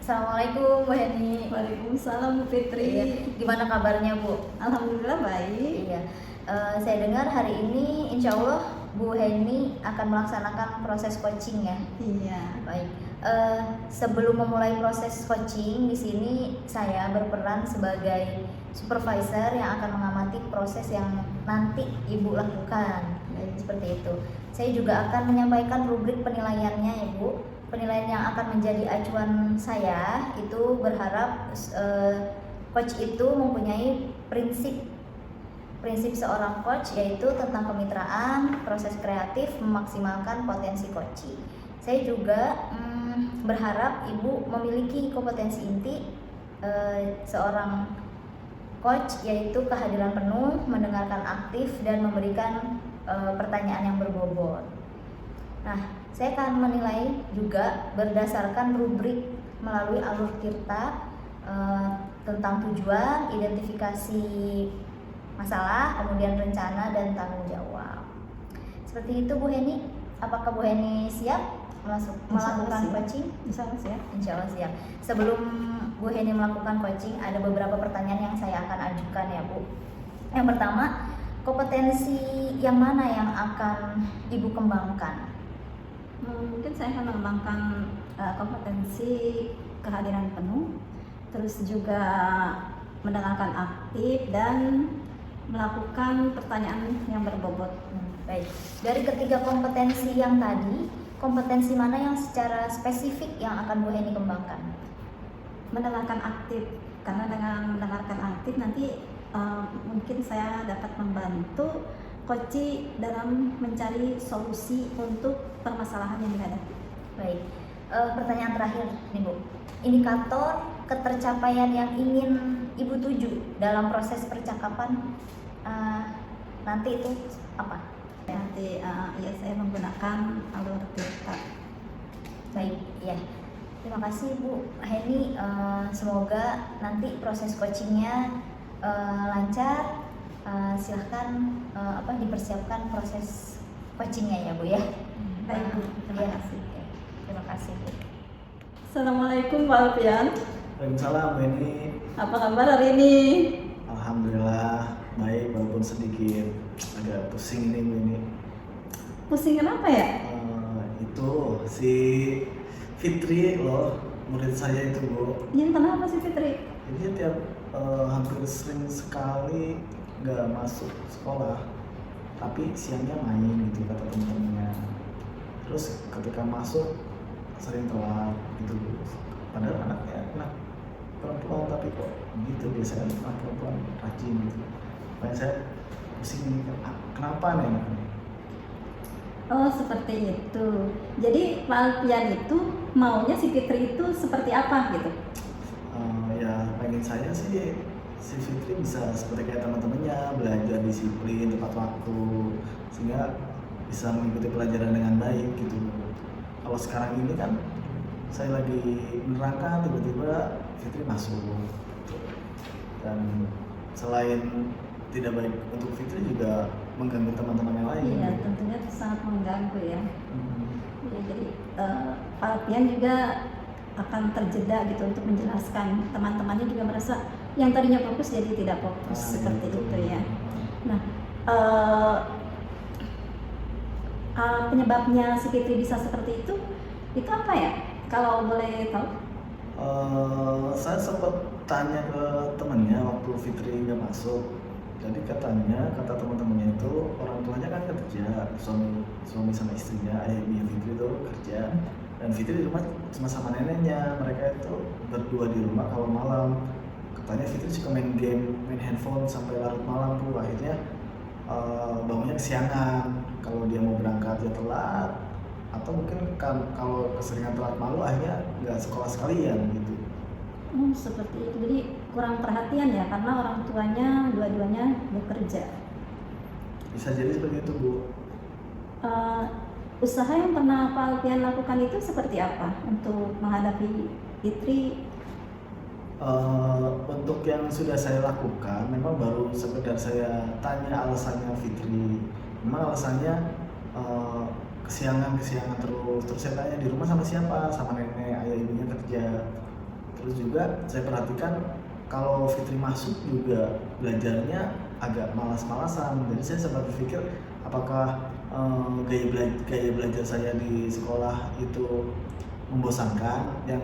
Assalamualaikum Bu Heni. Waalaikumsalam Bu Fitri. Iya. Gimana kabarnya Bu? Alhamdulillah baik. Iya. Saya dengar hari ini Insya Allah Bu Heni akan melaksanakan proses coaching ya. Iya. Baik. Sebelum memulai proses coaching di sini saya berperan sebagai supervisor yang akan mengamati proses yang nanti Ibu lakukan. Seperti itu. Saya juga akan menyampaikan rubrik penilaiannya ya Bu. Penilaian yang akan menjadi acuan saya itu berharap coach itu mempunyai prinsip seorang coach, yaitu tentang kemitraan, proses kreatif, memaksimalkan potensi coaching. Saya juga berharap Ibu memiliki kompetensi inti seorang coach, yaitu kehadiran penuh, mendengarkan aktif, dan memberikan pertanyaan yang berbobot. Nah, saya akan menilai juga berdasarkan rubrik melalui alur tirta tentang tujuan, identifikasi masalah, kemudian rencana dan tanggung jawab. Seperti itu Bu Heni. Apakah Bu Heni siap melakukan coaching? Insya Allah siap. Insya Allah siap. Sebelum Bu Heni melakukan coaching, ada beberapa pertanyaan yang saya akan ajukan ya Bu. Yang pertama, kompetensi yang mana yang akan Ibu kembangkan? Mungkin saya akan mengembangkan kompetensi kehadiran penuh, terus juga mendengarkan aktif dan melakukan pertanyaan yang berbobot. Baik. Dari ketiga kompetensi yang tadi, kompetensi mana yang secara spesifik yang akan Bu Heni kembangkan? Mendengarkan aktif, karena dengan mendengarkan aktif nanti mungkin saya dapat membantu coach dalam mencari solusi untuk permasalahan yang dihadapi. Baik. Pertanyaan terakhir nih Bu. Indikator ketercapaian yang ingin Ibu tuju dalam proses percakapan nanti itu apa? Nanti ya saya menggunakan alur tirta. Baik, ya. Terima kasih Bu Heni. Semoga nanti proses coachingnya lancar. Silahkan dipersiapkan proses coachingnya ya Bu ya. Baik Bu, terima kasih. Terima kasih Bu. Assalamualaikum Pak Alfian. Waalaikumsalam Bu Heni. Apa kabar hari ini? Alhamdulillah baik, walaupun sedikit agak pusing ini Bu Heni. Pusing kenapa ya? Itu si Fitri loh, murid saya itu Bu. Yang kenapa sih Fitri? Jadi tiap hampir sering sekali nggak masuk sekolah, tapi siangnya main gitu kata teman-temannya. Terus ketika masuk sering telat gitu. Padahal anaknya anak perempuan, tapi kok gitu, biasanya anak perempuan rajin gitu. Makanya saya pusing ini, kenapa nih anak ini? Oh seperti itu. Jadi Pak Alfian itu maunya si Fitri itu seperti apa gitu? Ya pengen saya sih si Fitri bisa seperti kayak teman-temannya, belajar disiplin tepat waktu, sehingga bisa mengikuti pelajaran dengan baik gitu. Kalau sekarang ini kan saya lagi menerangkan, tiba-tiba Fitri masuk gitu. Dan selain tidak baik untuk Fitri juga mengganggu teman-teman yang lain. Iya, tentunya sangat mengganggu ya. Ya jadi Pak Alfian juga akan terjeda gitu untuk menjelaskan. Teman-temannya juga merasa yang tadinya fokus jadi tidak fokus seperti gitu. itu ya. Nah, penyebabnya si Fitri bisa seperti itu apa ya? Kalau boleh tahu? Saya sempat tanya ke temannya waktu Fitri nggak masuk. Jadi katanya, kata teman-temannya itu orang tuanya kan kerja, suami sama istrinya, ayah ibunya Fitri itu kerja, dan Fitri di rumah cuma sama neneknya. Mereka itu berdua di rumah kalau malam. Katanya Fitri suka main game, main handphone sampai larut malam tuh. Akhirnya bangunnya kesiangan. Kalau dia mau berangkat ya telat, atau mungkin kan kalau keseringan telat malu akhirnya nggak sekolah sekalian gitu. Seperti itu. Jadi kurang perhatian ya, karena orang tuanya dua-duanya bekerja. Bisa jadi seperti itu Bu. Usaha yang pernah Pak Alfian lakukan itu seperti apa untuk menghadapi Fitri? Untuk yang sudah saya lakukan, memang baru sekedar saya tanya alasannya Fitri. Memang alasannya kesiangan terus saya tanya di rumah sama siapa, sama nenek, ayah ibunya kerja. Terus juga saya perhatikan kalau Fitri masuk juga belajarnya agak malas-malasan. Jadi saya sempat berpikir apakah gaya belajar saya di sekolah itu membosankan, yang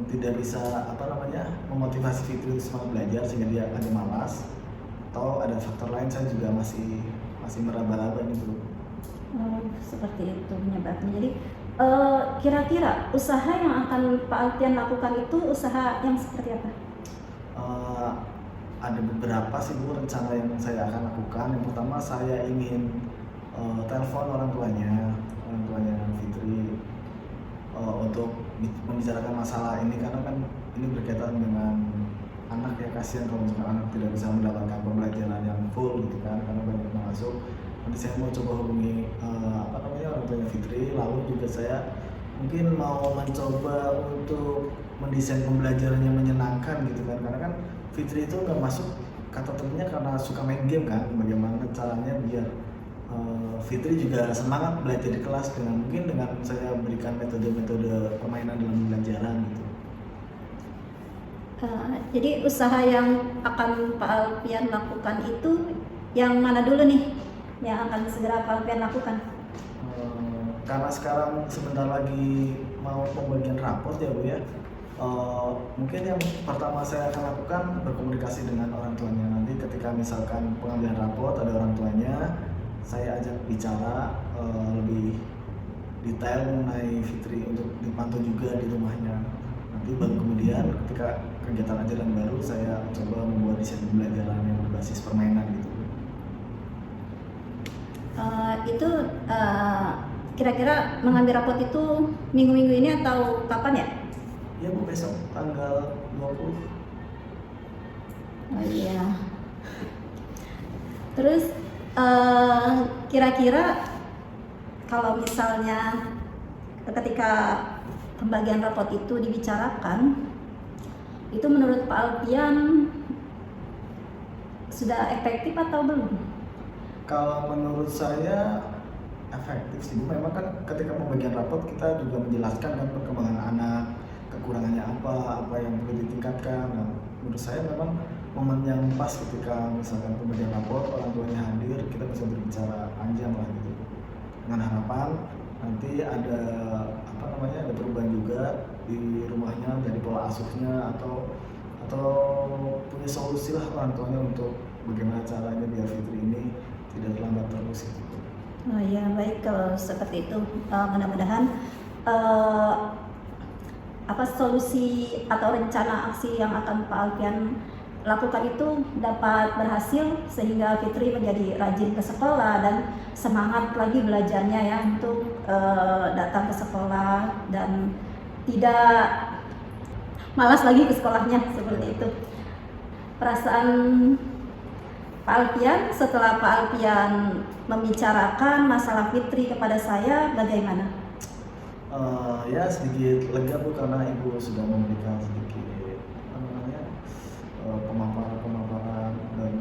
tidak bisa memotivasi Fitri untuk semangat belajar sehingga dia agak malas, atau ada faktor lain. Saya juga masih meraba-raba nih Bu. Seperti itu penyebabnya. Jadi kira-kira usaha yang akan Pak Alfian lakukan itu usaha yang seperti apa? Ada beberapa sih Bu rencana yang saya akan lakukan. Yang pertama, saya ingin telepon orang tuanya Fitri untuk membicarakan masalah ini, karena kan ini berkaitan dengan anak ya. Kasihan kalau misalkan anak tidak bisa mendapatkan pembelajaran yang full gitu kan, karena banyak masuk. Nanti saya mau coba hubungi orang tuanya Fitri, lalu juga saya mungkin mau mencoba untuk mendesain pembelajaran yang menyenangkan gitu kan, karena kan Fitri itu nggak masuk kata temennya karena suka main game kan. Bagaimana caranya biar Fitri juga semangat belajar di kelas dengan saya berikan metode-metode permainan dalam pembelajaran gitu. Jadi usaha yang akan Pak Alfian lakukan itu yang mana dulu nih yang akan segera Pak Alfian lakukan? Karena sekarang sebentar lagi mau pembagian raport ya Bu ya. Mungkin yang pertama saya akan lakukan berkomunikasi dengan orang tuanya. Nanti ketika misalkan pengambilan raport ada orang tuanya, saya ajak bicara lebih detail mengenai Fitri untuk dipantau juga di rumahnya. Nanti baru kemudian ketika kegiatan ajaran baru, saya coba membuat desain pembelajaran yang berbasis permainan gitu. Itu kira-kira mengambil rapot itu minggu-minggu ini atau kapan ya? Ya Bu, besok tanggal 20. Oh iya. Terus kira-kira kalau misalnya ketika pembagian rapot itu dibicarakan, itu menurut Pak Alfian sudah efektif atau belum? Kalau menurut saya efektif sih Bu. Memang kan ketika pembagian rapot kita juga menjelaskan kan perkembangan anak, kekurangannya apa yang perlu ditingkatkan. Nah, menurut saya memang momen yang pas ketika misalkan pembagian raport, orang tuanya hadir, kita bisa berbicara panjang lah gitu. Dengan harapan nanti ada perubahan juga di rumahnya dari pola asuhnya, atau punya solusi lah orang tuanya untuk bagaimana caranya biar Fitri ini tidak terlambat terus gitu. Oh ya, baik, kalau seperti itu mudah-mudahan solusi atau rencana aksi yang akan Pak Alfian lakukan itu dapat berhasil sehingga Fitri menjadi rajin ke sekolah dan semangat lagi belajarnya ya untuk datang ke sekolah dan tidak malas lagi ke sekolahnya seperti itu. Perasaan Pak Alfian setelah Pak Alfian membicarakan masalah Fitri kepada saya bagaimana? Ya sedikit lega Bu, karena Ibu sudah memberikan sedikit pemaparan dan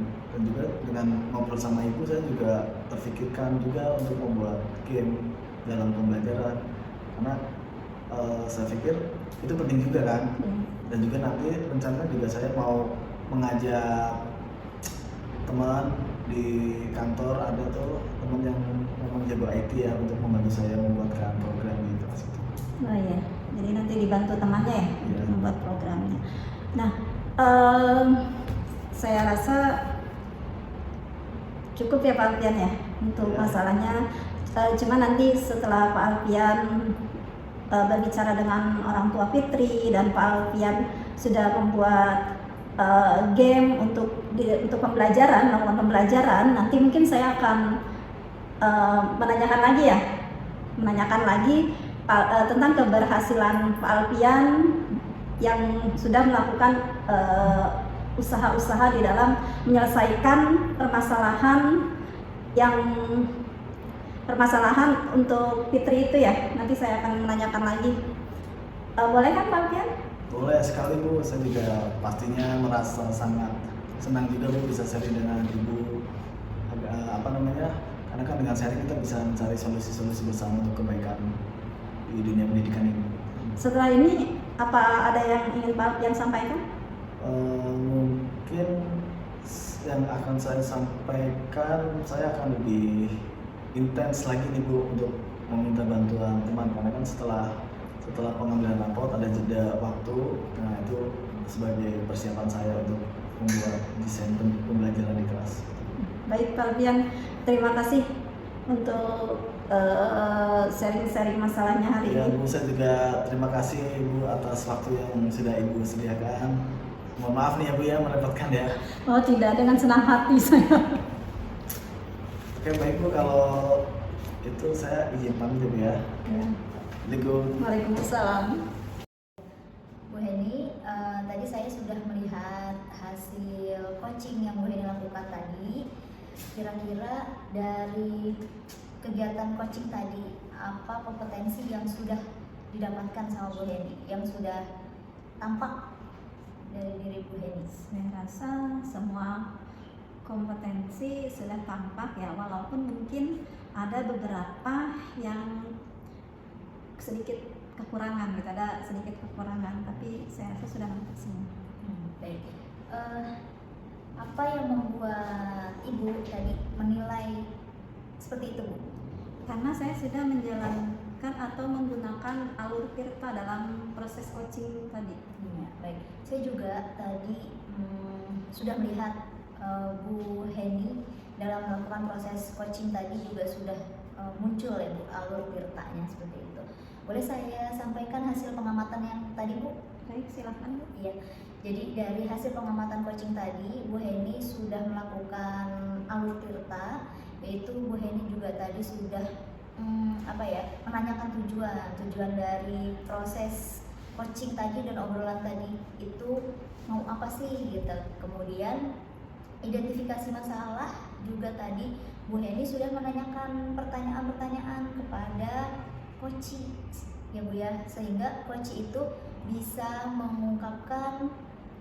juga dengan ngobrol sama Ibu saya juga terfikirkan juga untuk membuat game dalam pembelajaran, karena saya pikir itu penting juga kan. Dan juga nanti rencana juga saya mau mengajak teman di kantor, ada tuh teman yang memang jago IT ya, untuk membantu saya membuatkan program gitu. Oh iya, jadi nanti dibantu temannya ya, Iya. membuat programnya. Nah, saya rasa cukup ya Pak Alfian ya untuk Iya. masalahnya. Cuma nanti setelah Pak Alfian berbicara dengan orang tua Fitri dan Pak Alfian sudah membuat game untuk pembelajaran, melakukan pembelajaran, nanti mungkin saya akan menanyakan lagi tentang keberhasilan Pak Alfian yang sudah melakukan usaha-usaha di dalam menyelesaikan permasalahan untuk Fitri itu ya. Nanti saya akan menanyakan lagi. Boleh kan Pak Alfian? Boleh sekali Bu, saya juga pastinya merasa sangat senang juga Bu bisa sharing dengan Ibu. Karena kan dengan sharing kita bisa mencari solusi-solusi bersama untuk kebaikan di dunia pendidikan ini. Setelah ini apa ada yang ingin yang sampaikan? Mungkin yang akan saya sampaikan, saya akan lebih intens lagi nih Bu untuk meminta bantuan teman, karena kan setelah pengambilan raport ada jeda waktu. Nah itu sebagai persiapan saya untuk membuat desain pembelajaran di kelas. Baik Pak Alfian, terima kasih untuk sharing-sharing masalahnya hari Ya ini. Bu, saya juga terima kasih Ibu atas waktu yang sudah Ibu sediakan. Mohon maaf nih ya Bu ya, merepotkan ya. Oh tidak, dengan senang hati saya. Oke baik Bu, kalau itu saya izin pamit ya Bu ya. Ya. Assalamualaikum. Waalaikumsalam. Bu Heni, tadi saya sudah melihat hasil coaching yang Bu Heni lakukan tadi. Kira-kira dari kegiatan coaching tadi, apa kompetensi yang sudah didapatkan sama Bu Heni, yang sudah tampak dari diri Bu Heni? Saya rasa semua kompetensi sudah tampak ya, walaupun mungkin ada beberapa yang sedikit kekurangan gitu, ada sedikit kekurangan, tapi saya rasa sudah nampak semua. Baik. Apa yang membuat Ibu tadi menilai seperti itu, Bu? Karena saya sudah menjalankan atau menggunakan alur Tirta dalam proses coaching tadi. Ya, baik. Saya juga tadi sudah melihat Bu Heni dalam melakukan proses coaching tadi juga sudah muncul ya Bu alur Tirtanya seperti itu. Boleh saya sampaikan hasil pengamatan yang tadi Bu? Baik, silakan Bu. Iya. Jadi dari hasil pengamatan coaching tadi, Bu Heni sudah melakukan alur Tirta, yaitu Bu Heni juga tadi sudah menanyakan tujuan dari proses coaching tadi dan obrolan tadi itu mau apa sih gitu. Kemudian identifikasi masalah juga tadi Bu Heni sudah menanyakan pertanyaan-pertanyaan kepada coach ya Bu ya, sehingga coach itu bisa mengungkapkan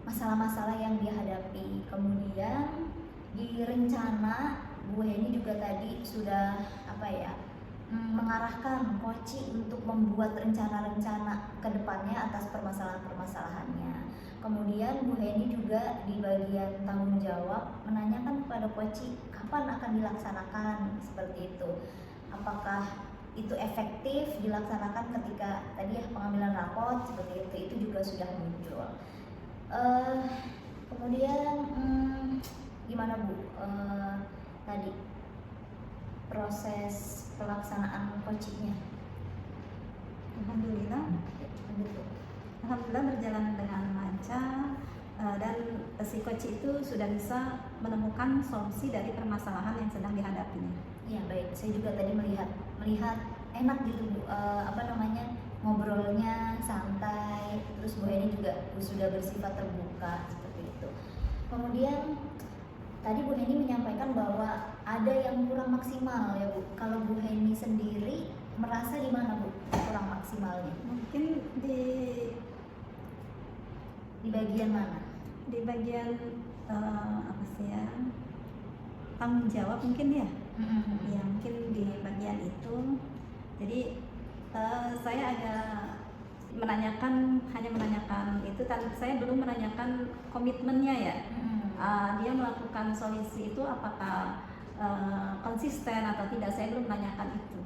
masalah-masalah yang dia hadapi. Kemudian di rencana Bu Heni juga tadi sudah mengarahkan coach untuk membuat rencana-rencana ke depannya atas permasalahan-permasalahannya. Kemudian Bu Heni juga di bagian tanggung jawab menanyakan kepada coach kapan akan dilaksanakan seperti itu. Apakah itu efektif dilaksanakan ketika tadi ya pengambilan raport seperti itu juga sudah muncul. Kemudian gimana Bu tadi proses pelaksanaan coachingnya? Alhamdulillah. Alhamdulillah berjalan dengan lancar, dan si coach itu sudah bisa menemukan solusi dari permasalahan yang sedang dihadapinya. Ya baik, saya juga tadi melihat enak gitu Bu, ngobrolnya santai, terus Bu Heni juga sudah bersifat terbuka seperti itu. Kemudian tadi Bu Heni menyampaikan bahwa ada yang kurang maksimal ya Bu. Kalau Bu Heni sendiri merasa di mana Bu kurang maksimalnya? Mungkin di bagian mana? Di bagian tanggung jawab mungkin ya. Ya mungkin di bagian itu. Jadi saya agak hanya menanyakan itu, dan saya belum menanyakan komitmennya ya. Dia melakukan solusi itu apakah konsisten atau tidak, saya belum menanyakan itu.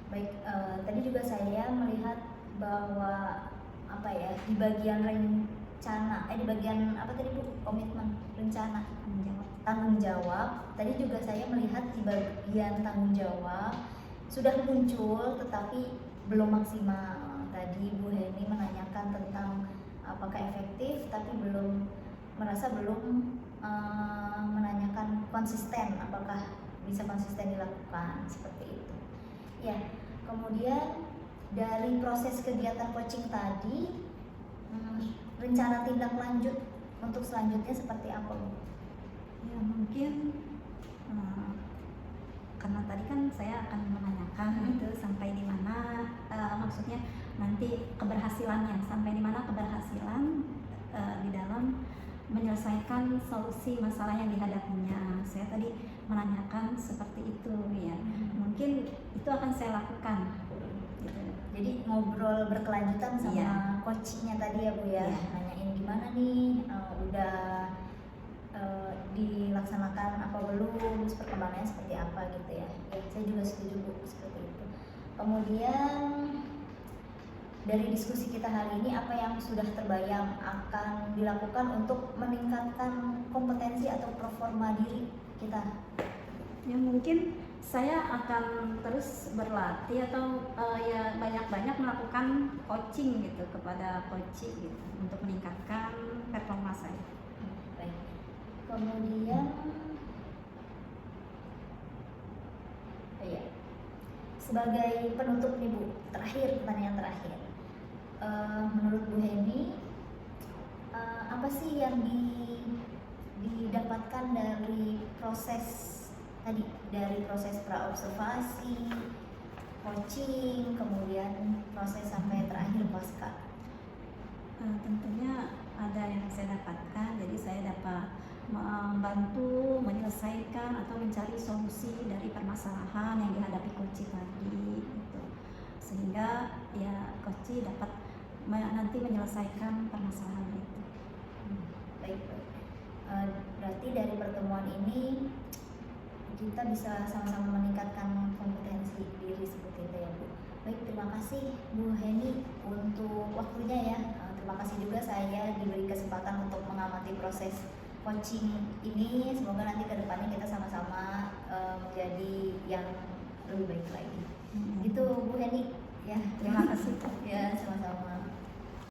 Baik, tadi juga saya melihat bahwa di bagian rencana, di bagian apa tadi Bu? Komitmen, rencana, tanggung jawab. Tadi juga saya melihat di bagian tanggung jawab sudah muncul tetapi belum maksimal. Tadi Bu Heni menanyakan tentang apakah efektif, tapi merasa belum menanyakan konsisten, apakah bisa konsisten dilakukan seperti itu. Ya, kemudian dari proses kegiatan coaching tadi, rencana tindak lanjut untuk selanjutnya seperti apa Bu? Ya mungkin karena tadi kan saya akan menanyakan itu sampai di mana, maksudnya nanti keberhasilannya, sampai di mana keberhasilan di dalam menyelesaikan solusi masalah yang dihadapinya. Saya tadi menanyakan seperti itu ya. Mungkin itu akan saya lakukan gitu. Jadi ngobrol berkelanjutan sama Iya. coachnya tadi ya Bu ya, Iya. nanyain gimana nih, udah dilaksanakan apa belum, terus perkembangannya seperti apa gitu ya. Ya saya juga setuju Bu seperti itu. Kemudian dari diskusi kita hari ini, apa yang sudah terbayang akan dilakukan untuk meningkatkan kompetensi atau performa diri kita? Ya mungkin saya akan terus berlatih atau ya banyak-banyak melakukan coaching gitu kepada coach gitu untuk meningkatkan performa saya. Baik. Kemudian iya, sebagai penutup nih Bu, terakhir, pertanyaan terakhir. Menurut Bu Heni, apa sih yang didapatkan dari proses tadi, dari proses praobservasi, coaching, kemudian proses sampai terakhir pasca? Tentunya ada yang saya dapatkan, jadi saya dapat membantu menyelesaikan atau mencari solusi dari permasalahan yang dihadapi coach tadi gitu. Sehingga ya coach dapat nanti menyelesaikan permasalahan itu. Baik. Berarti dari pertemuan ini kita bisa sama-sama meningkatkan kompetensi diri seperti itu ya Bu. Baik, terima kasih Bu Heni untuk waktunya ya. Terima kasih juga saya diberi kesempatan untuk mengamati proses coaching ini. Semoga nanti ke depannya kita sama-sama menjadi yang lebih baik lagi. Gitu Bu Heni ya. Terima kasih. Ya, sama-sama.